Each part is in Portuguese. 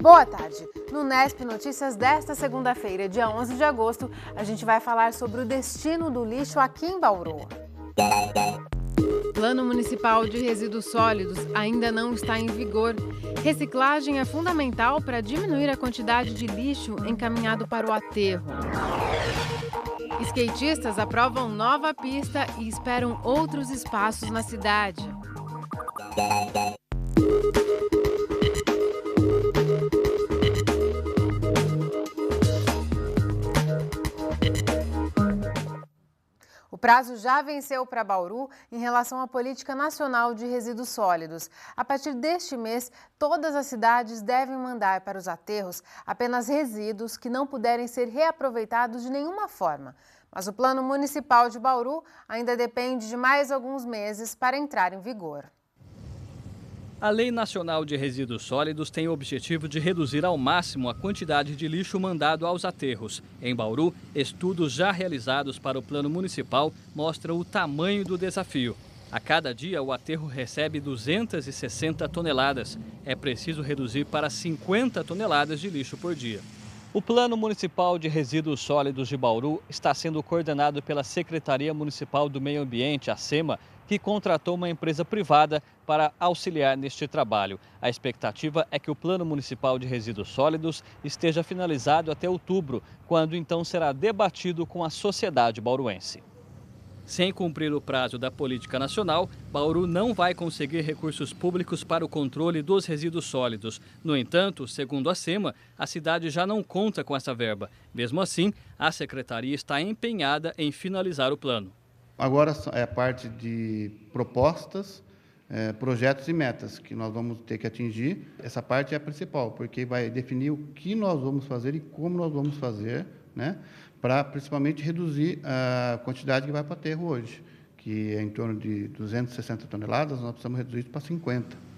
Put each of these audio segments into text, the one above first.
Boa tarde. No Nesp Notícias desta segunda-feira, dia 11 de agosto, a gente vai falar sobre o destino do lixo aqui em Bauru. Plano Municipal de Resíduos Sólidos ainda não está em vigor. Reciclagem é fundamental para diminuir a quantidade de lixo encaminhado para o aterro. Skatistas aprovam nova pista e esperam outros espaços na cidade. O prazo já venceu para Bauru em relação à Política Nacional de Resíduos Sólidos. A partir deste mês, todas as cidades devem mandar para os aterros apenas resíduos que não puderem ser reaproveitados de nenhuma forma. Mas o Plano Municipal de Bauru ainda depende de mais alguns meses para entrar em vigor. A Lei Nacional de Resíduos Sólidos tem o objetivo de reduzir ao máximo a quantidade de lixo mandado aos aterros. Em Bauru, estudos já realizados para o Plano Municipal mostram o tamanho do desafio. A cada dia, o aterro recebe 260 toneladas. É preciso reduzir para 50 toneladas de lixo por dia. O Plano Municipal de Resíduos Sólidos de Bauru está sendo coordenado pela Secretaria Municipal do Meio Ambiente, a SEMA, que contratou uma empresa privada para auxiliar neste trabalho. A expectativa é que o Plano Municipal de Resíduos Sólidos esteja finalizado até outubro, quando então será debatido com a sociedade bauruense. Sem cumprir o prazo da política nacional, Bauru não vai conseguir recursos públicos para o controle dos resíduos sólidos. No entanto, segundo a SEMA, a cidade já não conta com essa verba. Mesmo assim, a secretaria está empenhada em finalizar o plano. Agora é a parte de propostas, projetos e metas que nós vamos ter que atingir. Essa parte é a principal, porque vai definir o que nós vamos fazer e como nós vamos fazer, né, para principalmente reduzir a quantidade que vai para o aterro hoje, que é em torno de 260 toneladas, nós precisamos reduzir isso para 50.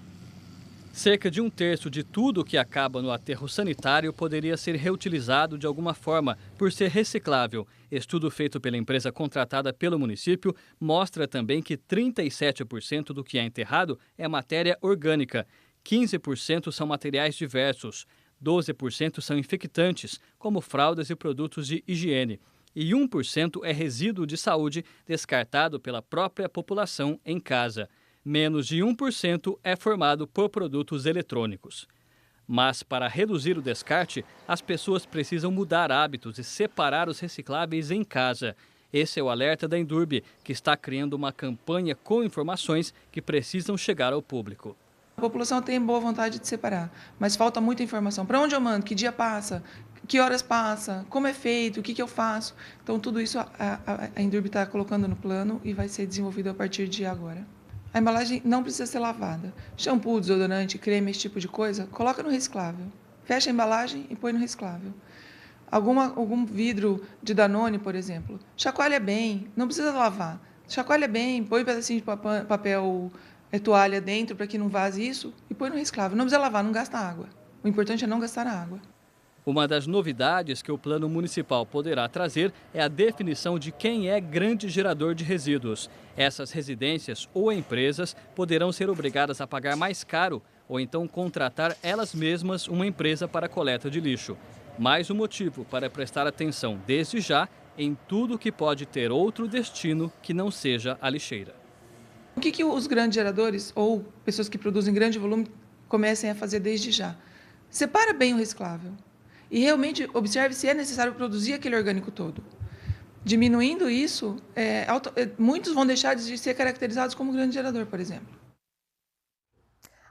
Cerca de um terço de tudo que acaba no aterro sanitário poderia ser reutilizado de alguma forma, por ser reciclável. Estudo feito pela empresa contratada pelo município mostra também que 37% do que é enterrado é matéria orgânica, 15% são materiais diversos, 12% são infectantes, como fraldas e produtos de higiene, e 1% é resíduo de saúde descartado pela própria população em casa. Menos de 1% é formado por produtos eletrônicos. Mas, para reduzir o descarte, as pessoas precisam mudar hábitos e separar os recicláveis em casa. Esse é o alerta da Endurbe, que está criando uma campanha com informações que precisam chegar ao público. A população tem boa vontade de separar, mas falta muita informação. Para onde eu mando? Que dia passa? Que horas passa? Como é feito? O que eu faço? Então, tudo isso a Endurbe está colocando no plano e vai ser desenvolvido a partir de agora. A embalagem não precisa ser lavada. Shampoo, desodorante, creme, esse tipo de coisa, coloca no reciclável. Fecha a embalagem e põe no reciclável. Algum vidro de Danone, por exemplo, chacoalha bem, não precisa lavar. Chacoalha bem, põe um pedacinho de papel, toalha dentro para que não vaze isso e põe no reciclável. Não precisa lavar, não gasta água. O importante é não gastar água. Uma das novidades que o Plano Municipal poderá trazer é a definição de quem é grande gerador de resíduos. Essas residências ou empresas poderão ser obrigadas a pagar mais caro ou então contratar elas mesmas uma empresa para a coleta de lixo. Mais um motivo para prestar atenção desde já em tudo que pode ter outro destino que não seja a lixeira. O que os grandes geradores ou pessoas que produzem grande volume comecem a fazer desde já? Separa bem o reciclável. E realmente observe se é necessário produzir aquele orgânico todo. Diminuindo isso, muitos vão deixar de ser caracterizados como grande gerador, por exemplo.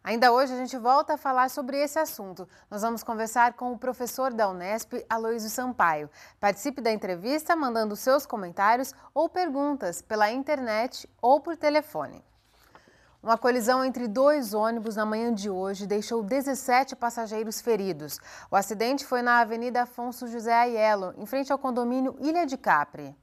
Ainda hoje a gente volta a falar sobre esse assunto. Nós vamos conversar com o professor da Unesp, Aloysio Sampaio. Participe da entrevista mandando seus comentários ou perguntas pela internet ou por telefone. Uma colisão entre dois ônibus na manhã de hoje deixou 17 passageiros feridos. O acidente foi na Avenida Afonso José Aiello, em frente ao condomínio Ilha de Capri.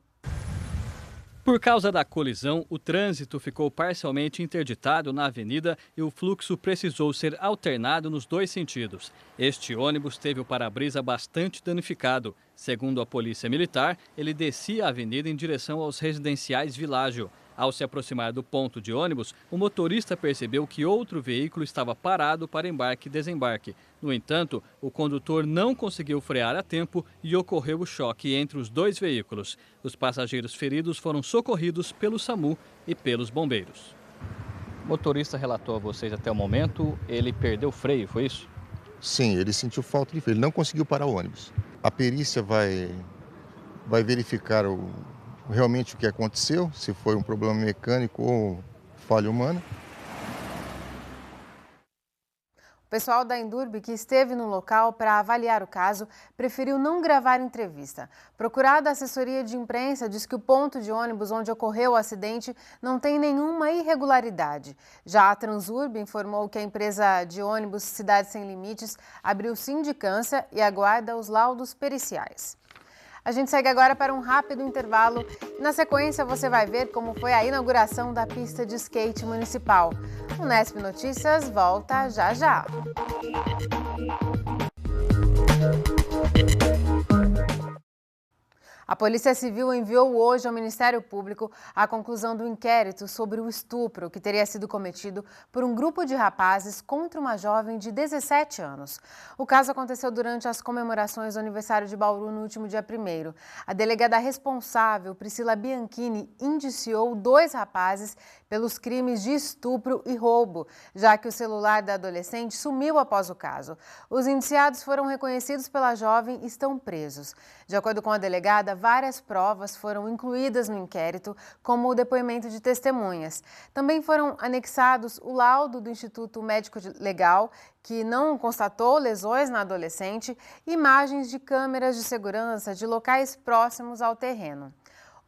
Por causa da colisão, o trânsito ficou parcialmente interditado na avenida e o fluxo precisou ser alternado nos dois sentidos. Este ônibus teve o para-brisa bastante danificado. Segundo a Polícia Militar, ele descia a avenida em direção aos residenciais Világio. Ao se aproximar do ponto de ônibus, o motorista percebeu que outro veículo estava parado para embarque e desembarque. No entanto, o condutor não conseguiu frear a tempo e ocorreu o choque entre os dois veículos. Os passageiros feridos foram socorridos pelo SAMU e pelos bombeiros. O motorista relatou a vocês até o momento, ele perdeu o freio, foi isso? Sim, ele sentiu falta de freio, ele não conseguiu parar o ônibus. A perícia vai verificar realmente o que aconteceu, se foi um problema mecânico ou falha humana. O pessoal da Endurbe, que esteve no local para avaliar o caso, preferiu não gravar entrevista. Procurada a assessoria de imprensa, diz que o ponto de ônibus onde ocorreu o acidente não tem nenhuma irregularidade. Já a Transurb informou que a empresa de ônibus Cidade Sem Limites abriu sindicância e aguarda os laudos periciais. A gente segue agora para um rápido intervalo. Na sequência, você vai ver como foi a inauguração da pista de skate municipal. O Nesp Notícias volta já já. A Polícia Civil enviou hoje ao Ministério Público a conclusão do inquérito sobre o estupro que teria sido cometido por um grupo de rapazes contra uma jovem de 17 anos. O caso aconteceu durante as comemorações do aniversário de Bauru no último dia 1º. A delegada responsável, Priscila Bianchini, indiciou 2 rapazes pelos crimes de estupro e roubo, já que o celular da adolescente sumiu após o caso. Os indiciados foram reconhecidos pela jovem e estão presos. De acordo com a delegada, várias provas foram incluídas no inquérito, como o depoimento de testemunhas. Também foram anexados o laudo do Instituto Médico Legal, que não constatou lesões na adolescente, e imagens de câmeras de segurança de locais próximos ao terreno.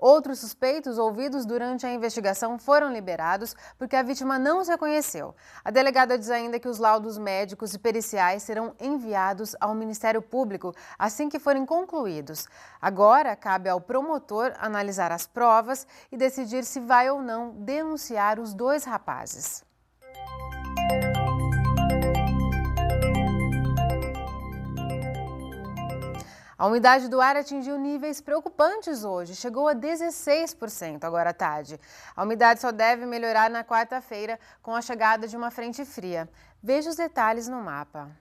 Outros suspeitos ouvidos durante a investigação foram liberados porque a vítima não os reconheceu. A delegada diz ainda que os laudos médicos e periciais serão enviados ao Ministério Público assim que forem concluídos. Agora, cabe ao promotor analisar as provas e decidir se vai ou não denunciar os 2 rapazes. A umidade do ar atingiu níveis preocupantes hoje, chegou a 16% agora à tarde. A umidade só deve melhorar na quarta-feira com a chegada de uma frente fria. Veja os detalhes no mapa.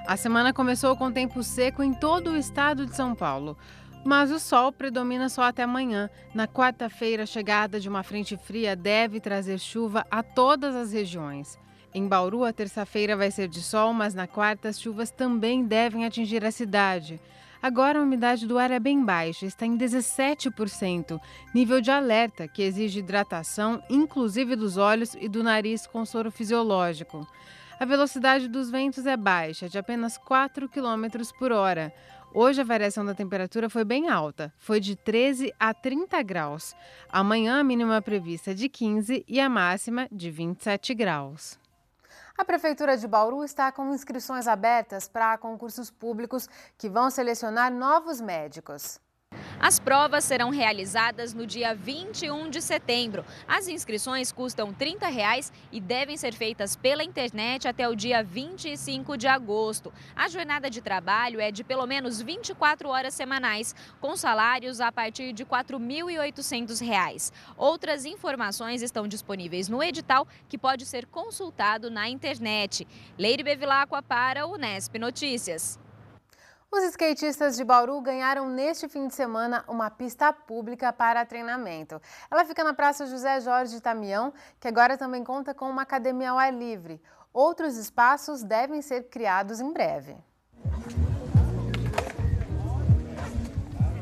A semana começou com tempo seco em todo o estado de São Paulo, mas o sol predomina só até amanhã. Na quarta-feira, a chegada de uma frente fria deve trazer chuva a todas as regiões. Em Bauru, a terça-feira vai ser de sol, mas na quarta as chuvas também devem atingir a cidade. Agora a umidade do ar é bem baixa, está em 17%, nível de alerta que exige hidratação, inclusive dos olhos e do nariz com soro fisiológico. A velocidade dos ventos é baixa, de apenas 4 km por hora. Hoje a variação da temperatura foi bem alta, foi de 13 a 30 graus. Amanhã a mínima prevista é de 15 e a máxima de 27 graus. A Prefeitura de Bauru está com inscrições abertas para concursos públicos que vão selecionar novos médicos. As provas serão realizadas no dia 21 de setembro. As inscrições custam R$ 30 e devem ser feitas pela internet até o dia 25 de agosto. A jornada de trabalho é de pelo menos 24 horas semanais, com salários a partir de R$ 4.800. Outras informações estão disponíveis no edital, que pode ser consultado na internet. Leire Bevilacqua para o Nesp Notícias. Os skatistas de Bauru ganharam neste fim de semana uma pista pública para treinamento. Ela fica na Praça José Jorge Tamião, que agora também conta com uma academia ao ar livre. Outros espaços devem ser criados em breve.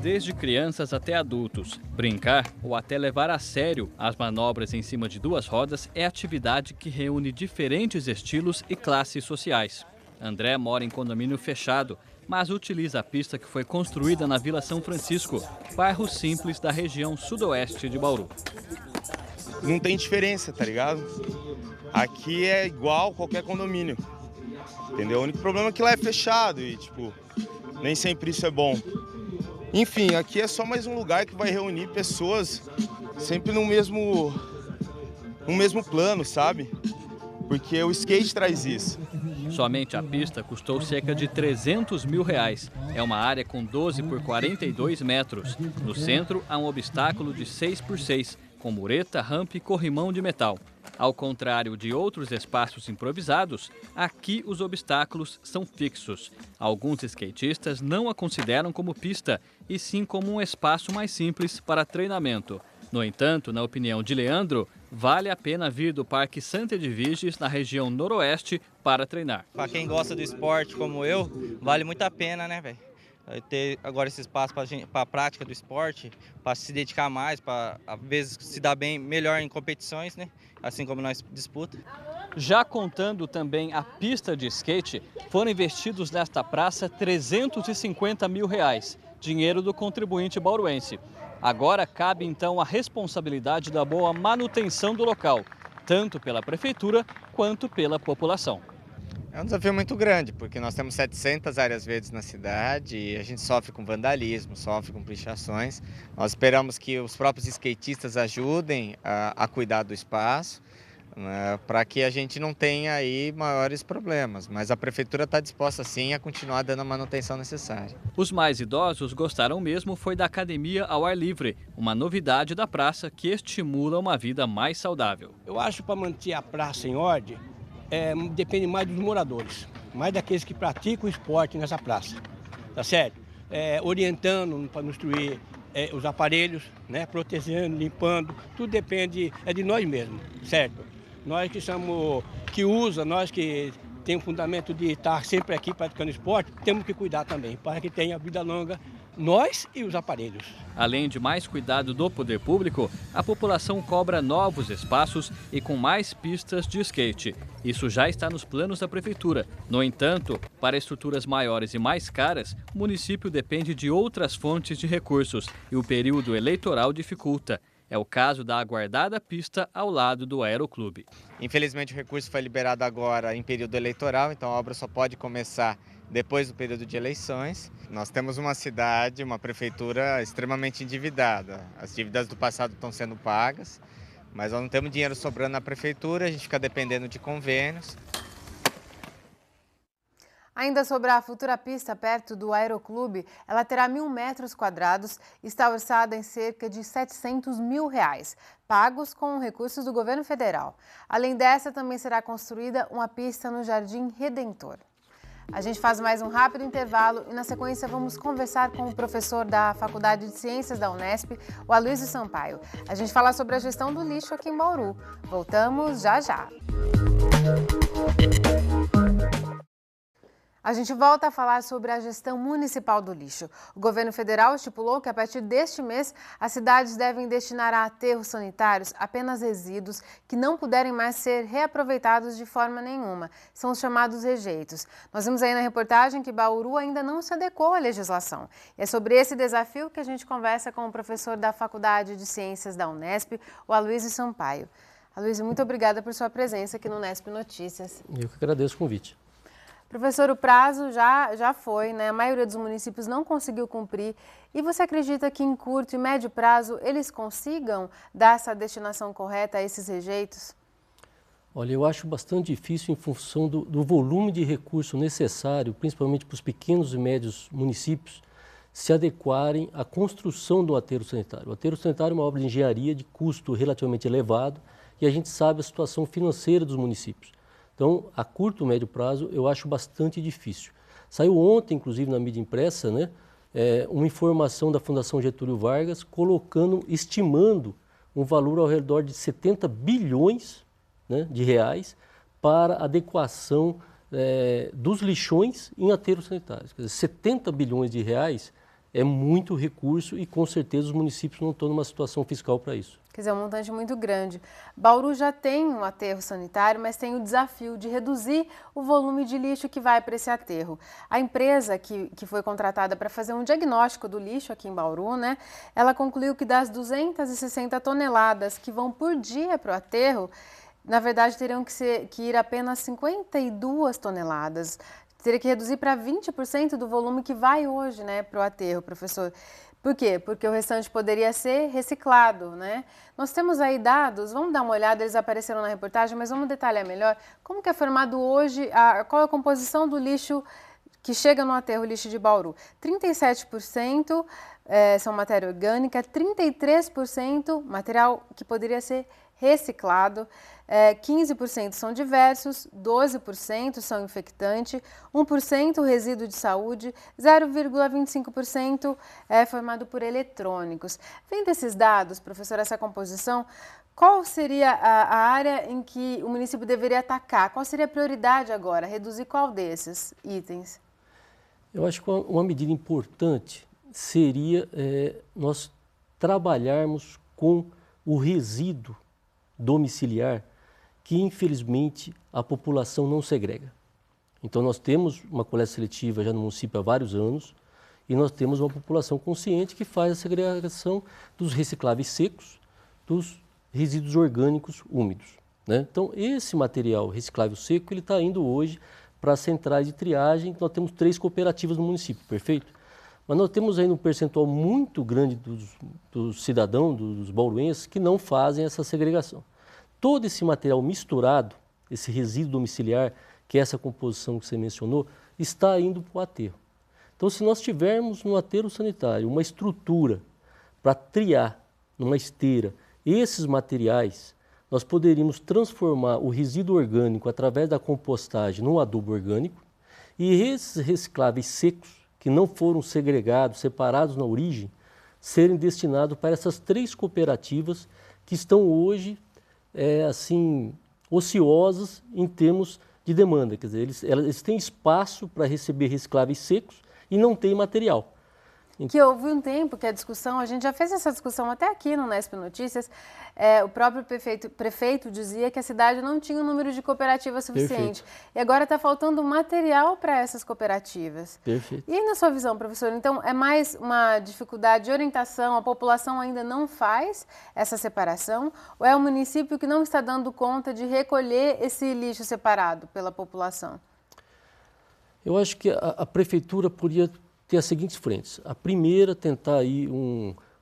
Desde crianças até adultos, brincar ou até levar a sério as manobras em cima de 2 rodas é atividade que reúne diferentes estilos e classes sociais. André mora em condomínio fechado, mas utiliza a pista que foi construída na Vila São Francisco, bairro simples da região sudoeste de Bauru. Não tem diferença, tá ligado? Aqui é igual qualquer condomínio, entendeu? O único problema é que lá é fechado e, nem sempre isso é bom. Enfim, aqui é só mais um lugar que vai reunir pessoas sempre no mesmo plano, sabe? Porque o skate traz isso. Somente a pista custou cerca de R$300 mil. É uma área com 12 por 42 metros. No centro, há um obstáculo de 6 por 6, com mureta, rampa e corrimão de metal. Ao contrário de outros espaços improvisados, aqui os obstáculos são fixos. Alguns skatistas não a consideram como pista, e sim como um espaço mais simples para treinamento. No entanto, na opinião de Leandro, vale a pena vir do Parque Santa Edviges, na região noroeste, para treinar. Para quem gosta do esporte como eu, vale muito a pena, né, velho? Ter agora esse espaço para a prática do esporte, para se dedicar mais, para às vezes se dar bem melhor em competições, né? Assim como nós disputa. Já contando também a pista de skate, foram investidos nesta praça R$350 mil, dinheiro do contribuinte bauruense. Agora cabe então a responsabilidade da boa manutenção do local, tanto pela prefeitura quanto pela população. É um desafio muito grande, porque nós temos 700 áreas verdes na cidade e a gente sofre com vandalismo, sofre com pichações. Nós esperamos que os próprios skatistas ajudem a cuidar do espaço, né, para que a gente não tenha aí maiores problemas. Mas a prefeitura está disposta sim a continuar dando a manutenção necessária. Os mais idosos gostaram mesmo foi da academia ao ar livre, uma novidade da praça que estimula uma vida mais saudável. Eu acho que para manter a praça em ordem, depende mais dos moradores, mais daqueles que praticam o esporte nessa praça, tá certo? Orientando para não destruir os aparelhos, né? Protegendo, limpando, tudo depende de nós mesmos, certo? Nós nós que temos o fundamento de estar sempre aqui praticando esporte, temos que cuidar também, para que tenha vida longa, nós e os aparelhos. Além de mais cuidado do poder público, a população cobra novos espaços e com mais pistas de skate. Isso já está nos planos da prefeitura. No entanto, para estruturas maiores e mais caras, o município depende de outras fontes de recursos e o período eleitoral dificulta. É o caso da aguardada pista ao lado do Aeroclube. Infelizmente o recurso foi liberado agora em período eleitoral, então a obra só pode começar depois do período de eleições. Nós temos uma cidade, uma prefeitura extremamente endividada. As dívidas do passado estão sendo pagas, mas nós não temos dinheiro sobrando na prefeitura, a gente fica dependendo de convênios. Ainda sobre a futura pista perto do Aeroclube, ela terá 1.000 metros quadrados e está orçada em cerca de R$700 mil, pagos com recursos do governo federal. Além dessa, também será construída uma pista no Jardim Redentor. A gente faz mais um rápido intervalo e na sequência vamos conversar com o professor da Faculdade de Ciências da Unesp, o Aloysio Sampaio. A gente fala sobre a gestão do lixo aqui em Bauru. Voltamos já já. A gente volta a falar sobre a gestão municipal do lixo. O governo federal estipulou que a partir deste mês, as cidades devem destinar a aterros sanitários apenas resíduos que não puderem mais ser reaproveitados de forma nenhuma. São os chamados rejeitos. Nós vimos aí na reportagem que Bauru ainda não se adequou à legislação. E é sobre esse desafio que a gente conversa com o professor da Faculdade de Ciências da Unesp, o Aloysio Sampaio. Aloysio, muito obrigada por sua presença aqui no Unesp Notícias. Eu que agradeço o convite. Professor, o prazo já foi, né? A maioria dos municípios não conseguiu cumprir. E você acredita que em curto e médio prazo eles consigam dar essa destinação correta a esses rejeitos? Olha, eu acho bastante difícil em função do volume de recurso necessário, principalmente para os pequenos e médios municípios, se adequarem à construção do aterro sanitário. O aterro sanitário é uma obra de engenharia de custo relativamente elevado e a gente sabe a situação financeira dos municípios. Então, a curto e médio prazo, eu acho bastante difícil. Saiu ontem, inclusive, na mídia impressa, né, uma informação da Fundação Getúlio Vargas estimando um valor ao redor de 70 bilhões, né, de reais para adequação dos lixões em aterros sanitários. Quer dizer, 70 bilhões de reais é muito recurso e, com certeza, os municípios não estão numa situação fiscal para isso. Quer dizer, é um montante muito grande. Bauru já tem um aterro sanitário, mas tem o desafio de reduzir o volume de lixo que vai para esse aterro. A empresa que foi contratada para fazer um diagnóstico do lixo aqui em Bauru, né, ela concluiu que das 260 toneladas que vão por dia para o aterro, na verdade teriam que ir apenas 52 toneladas. Teria que reduzir para 20% do volume que vai hoje, né, para o aterro, professor. Por quê? Porque o restante poderia ser reciclado, né? Nós temos aí dados, vamos dar uma olhada, eles apareceram na reportagem, mas vamos detalhar melhor como que é formado hoje, qual é a composição do lixo que chega no aterro lixo de Bauru. 37% são matéria orgânica, 33% material que poderia ser reciclado, 15% são diversos, 12% são infectante, 1% resíduo de saúde, 0,25% é formado por eletrônicos. Vendo esses dados, professor, essa composição, qual seria a área em que o município deveria atacar? Qual seria a prioridade agora? Reduzir qual desses itens? Eu acho que uma medida importante seria nós trabalharmos com o resíduo domiciliar que, infelizmente, a população não segrega. Então, nós temos uma coleta seletiva já no município há vários anos e nós temos uma população consciente que faz a segregação dos recicláveis secos dos resíduos orgânicos úmidos, né? Então, esse material reciclável seco, ele está indo hoje para as centrais de triagem. Nós temos 3 cooperativas no município, perfeito? Mas nós temos ainda um percentual muito grande dos cidadãos, dos bauruenses, que não fazem essa segregação. Todo esse material misturado, esse resíduo domiciliar, que é essa composição que você mencionou, está indo para o aterro. Então, se nós tivermos no aterro sanitário uma estrutura para triar, numa esteira, esses materiais, nós poderíamos transformar o resíduo orgânico através da compostagem num adubo orgânico e esses recicláveis secos, que não foram segregados, separados na origem, serem destinados para essas 3 cooperativas que estão hoje, ociosas em termos de demanda. Quer dizer, eles têm espaço para receber recicláveis secos e não têm material. Que houve um tempo que a discussão, a gente já fez essa discussão até aqui no Nesp Notícias, o próprio prefeito dizia que a cidade não tinha um número de cooperativas suficiente. Perfeito. E agora está faltando material para essas cooperativas. Perfeito. E na sua visão, professor, então é mais uma dificuldade de orientação, a população ainda não faz essa separação, ou é o município que não está dando conta de recolher esse lixo separado pela população? Eu acho que a prefeitura poderia ter as seguintes frentes. A primeira, tentar aí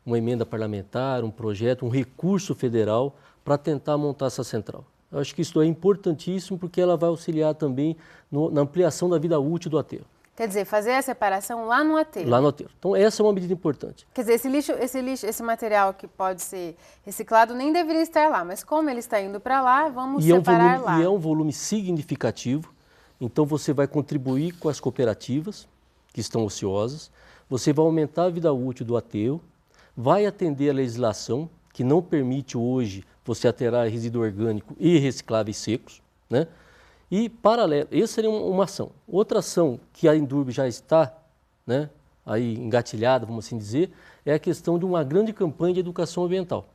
uma emenda parlamentar, um projeto, um recurso federal para tentar montar essa central. Eu acho que isso é importantíssimo porque ela vai auxiliar também na ampliação da vida útil do aterro. Quer dizer, fazer a separação lá no aterro. Lá no aterro. Então, essa é uma medida importante. Quer dizer, esse material que pode ser reciclado nem deveria estar lá, mas como ele está indo para lá, vamos separar lá. E é um volume significativo, então você vai contribuir com as cooperativas que estão ociosas, você vai aumentar a vida útil do aterro, vai atender a legislação, que não permite hoje você aterrar resíduo orgânico e recicláveis secos, né? E, paralelo, essa seria uma ação. Outra ação que a Endurb já está, né, aí engatilhada, vamos assim dizer, é a questão de uma grande campanha de educação ambiental.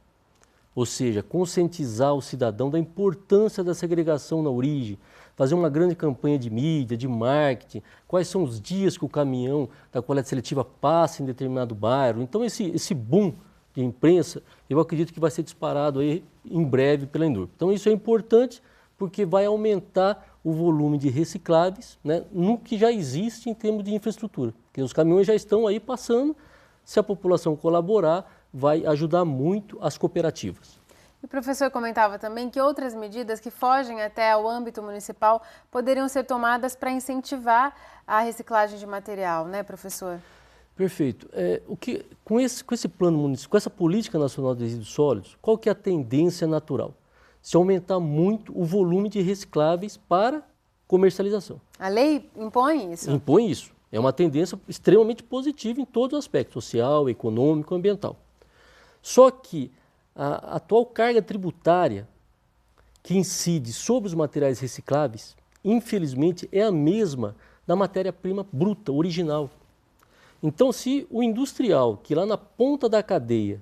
Ou seja, conscientizar o cidadão da importância da segregação na origem, fazer uma grande campanha de mídia, de marketing, quais são os dias que o caminhão da coleta seletiva passa em determinado bairro. Então, esse boom de imprensa, eu acredito que vai ser disparado aí em breve pela Endurb. Então, isso é importante porque vai aumentar o volume de recicláveis, né, no que já existe em termos de infraestrutura. Porque os caminhões já estão aí passando, se a população colaborar, vai ajudar muito as cooperativas. O professor comentava também que outras medidas que fogem até ao âmbito municipal poderiam ser tomadas para incentivar a reciclagem de material, né, professor? Perfeito. Com esse plano municipal, com essa política nacional de resíduos sólidos, qual que é a tendência natural? Se aumentar muito o volume de recicláveis para comercialização. A lei impõe isso? Impõe isso. É uma tendência extremamente positiva em todos os aspectos, social, econômico, ambiental. Só que a atual carga tributária que incide sobre os materiais recicláveis, infelizmente, é a mesma da matéria-prima bruta, original. Então, se o industrial, que lá na ponta da cadeia,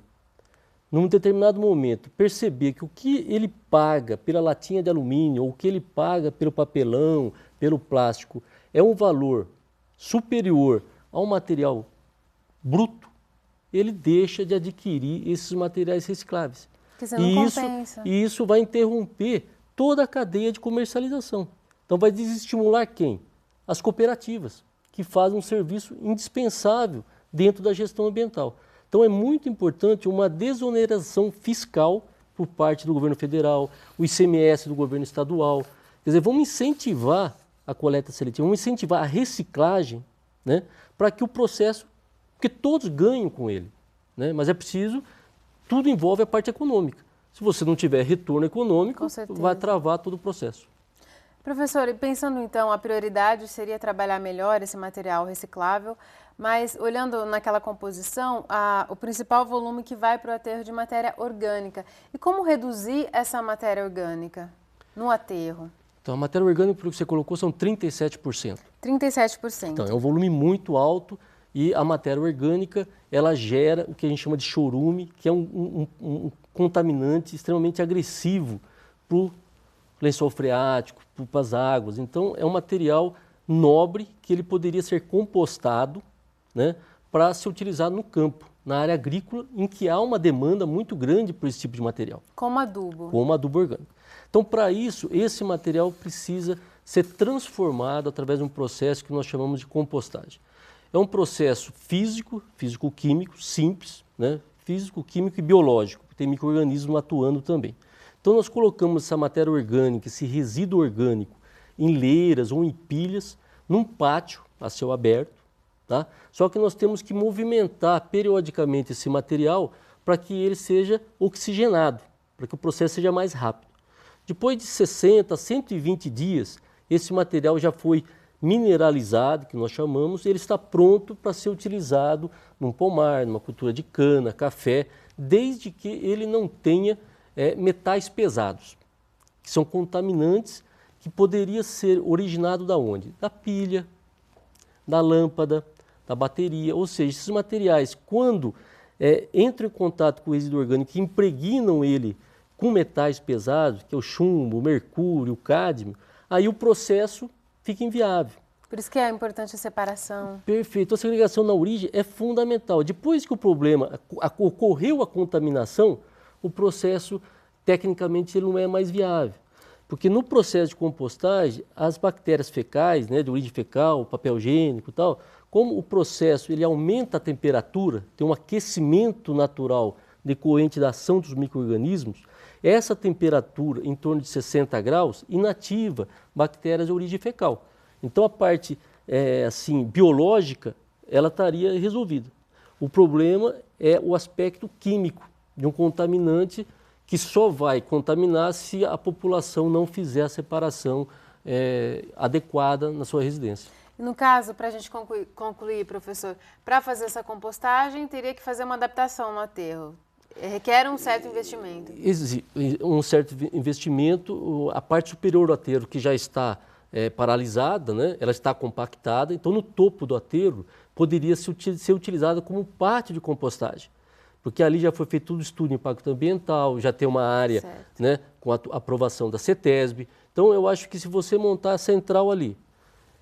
num determinado momento, perceber que o que ele paga pela latinha de alumínio ou o que ele paga pelo papelão, pelo plástico, é um valor superior ao material bruto, ele deixa de adquirir esses materiais recicláveis. Porque você não compensa. E isso vai interromper toda a cadeia de comercialização. Então vai desestimular quem? As cooperativas, que fazem um serviço indispensável dentro da gestão ambiental. Então é muito importante uma desoneração fiscal por parte do governo federal, o ICMS do governo estadual. Quer dizer, vamos incentivar a coleta seletiva, vamos incentivar a reciclagem, né, para que o processo, porque todos ganham com ele, né, mas é preciso, tudo envolve a parte econômica. Se você não tiver retorno econômico, vai travar todo o processo. Professor, e pensando então, a prioridade seria trabalhar melhor esse material reciclável, mas olhando naquela composição, o principal volume que vai para o aterro de matéria orgânica. E como reduzir essa matéria orgânica no aterro? Então, a matéria orgânica, pelo que você colocou, são 37%. 37%. Então, é um volume muito alto e a matéria orgânica, ela gera o que a gente chama de chorume, que é um contaminante extremamente agressivo para o lençol freático, para as águas. Então, é um material nobre que ele poderia ser compostado, né, para ser utilizado no campo, na área agrícola, em que há uma demanda muito grande por esse tipo de material. Como adubo. Como adubo orgânico. Então, para isso, esse material precisa ser transformado através de um processo que nós chamamos de compostagem. É um processo físico-químico, simples, né, físico-químico e biológico, tem micro-organismos atuando também. Então, nós colocamos essa matéria orgânica, esse resíduo orgânico, em leiras ou em pilhas, num pátio a céu aberto, tá? Só que nós temos que movimentar periodicamente esse material para que ele seja oxigenado, para que o processo seja mais rápido. Depois de 60 a 120 dias, esse material já foi mineralizado, que nós chamamos, ele está pronto para ser utilizado num pomar, numa cultura de cana, café, desde que ele não tenha metais pesados, que são contaminantes que poderia ser originado da onde? Da pilha, da lâmpada, da bateria, ou seja, esses materiais, quando entram em contato com o resíduo orgânico e impregnam ele com metais pesados, que é o chumbo, o mercúrio, o cádmio, aí o processo fica inviável. Por isso que é importante a separação. Perfeito. A segregação na origem é fundamental. Depois que o problema ocorreu a contaminação, o processo, tecnicamente, ele não é mais viável. Porque no processo de compostagem, as bactérias fecais, né, de origem fecal, papel higiênico e tal, como o processo ele aumenta a temperatura, tem um aquecimento natural decorrente da ação dos micro-organismos, essa temperatura, em torno de 60 graus, inativa bactérias de origem fecal. Então, a parte biológica, ela estaria resolvida. O problema é o aspecto químico de um contaminante que só vai contaminar se a população não fizer a separação adequada na sua residência. E no caso, para a gente concluir, professor, para fazer essa compostagem, teria que fazer uma adaptação no aterro. Requer um certo investimento. Um certo investimento, a parte superior do aterro, que já está paralisada, né? Ela está compactada, então no topo do aterro poderia ser utilizada como pátio de compostagem. Porque ali já foi feito todo o estudo de impacto ambiental, já tem uma área, né, com a aprovação da CETESB. Então, eu acho que se você montar a central ali,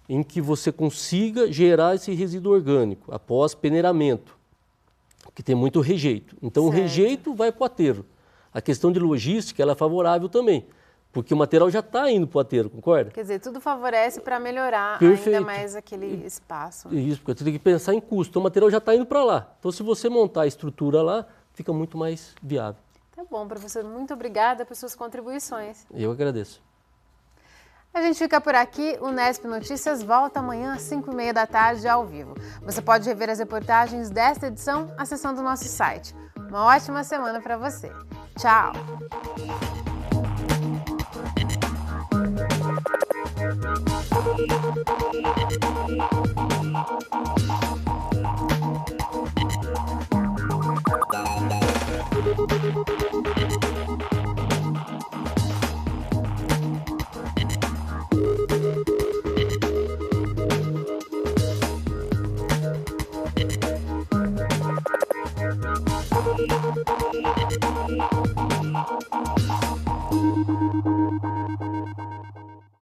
em que você consiga gerar esse resíduo orgânico após peneiramento, que tem muito rejeito. Então, o rejeito vai para o aterro. A questão de logística ela é favorável também, porque o material já está indo para o aterro, concorda? Quer dizer, tudo favorece para melhorar ainda mais aquele espaço. Isso, porque você tem que pensar em custo. O material já está indo para lá. Então, se você montar a estrutura lá, fica muito mais viável. Tá bom, professor. Muito obrigada por suas contribuições. Eu agradeço. A gente fica por aqui. O Nesp Notícias volta amanhã às 5h30 da tarde ao vivo. Você pode rever as reportagens desta edição acessando o nosso site. Uma ótima semana para você. Tchau!